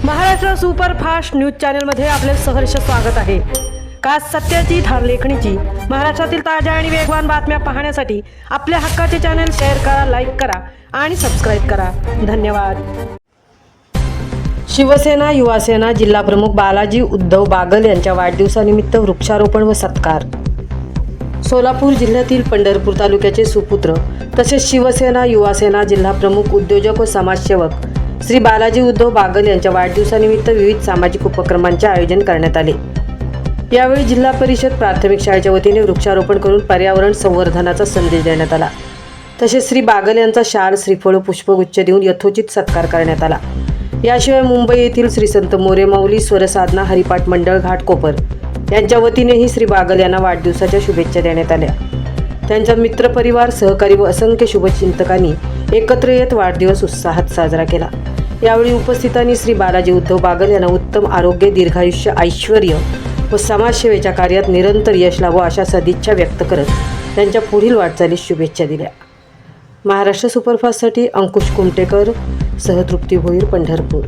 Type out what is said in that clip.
Maharashtra superfast news चॅनलमध्ये आपले सहर्ष स्वागत आहे। का सत्याची धार लेखणीची महाराष्ट्रातील ताज्या आणि वेगवान बातम्या पाहण्यासाठी आपल्या हक्काचे चॅनल शेअर करा, लाईक करा आणि सबस्क्राईब करा। धन्यवाद। शिवसेना युवासेना जिल्हाप्रमुख बालाजी उद्धव बागल यांच्या वाढदिवसानिमित्त वृक्षारोपण व सत्कार। सोलापूर जिल्ह्यातील पंढरपूर तालुक्याचे सुपुत्र तसेच शिवसेना युवासेना जिल्हाप्रमुख उद्योजक व समाजसेवक श्री बालाजी उद्धव बागल यांच्या वाढदिवसानिमित्त विविध सामाजिक उपक्रमांचे आयोजन करण्यात आले। यावेळी जिल्हा परिषद प्राथमिक शाळेच्या वतीने वृक्षारोपण करून पर्यावरण संवर्धनाचा संदेश देण्यात आला। तसेच श्री बागल यांचा शाल, श्रीफळ, पुष्पगुच्छ देऊन यथोचित सत्कार करण्यात आला। याशिवाय मुंबई येथील श्री संत मोरे माऊली स्वरसाधना हरिपाठ मंडळ घाटकोपर यांच्या वतीनेही श्री बागल यांना वाढदिवसाच्या शुभेच्छा देण्यात आल्या। त्यांचा मित्रपरिवार, सहकारी व असंख्य शुभचिंतकांनी एकत्र येत वाढदिवस उत्साहात साजरा केला। यावेळी उपस्थितांनी श्री बालाजी उद्धव बागल यांना उत्तम आरोग्य, दीर्घायुष्य, ऐश्वर्य व समाजसेवेच्या कार्यात निरंतर यश लाभो अशा सदिच्छा व्यक्त करत त्यांच्या पुढील वाटचालीस शुभेच्छा दिल्या। महाराष्ट्र सुपरफास्टसाठी अंकुश कुमटेकर, सहतृप्ती भोईर, पंढरपूर।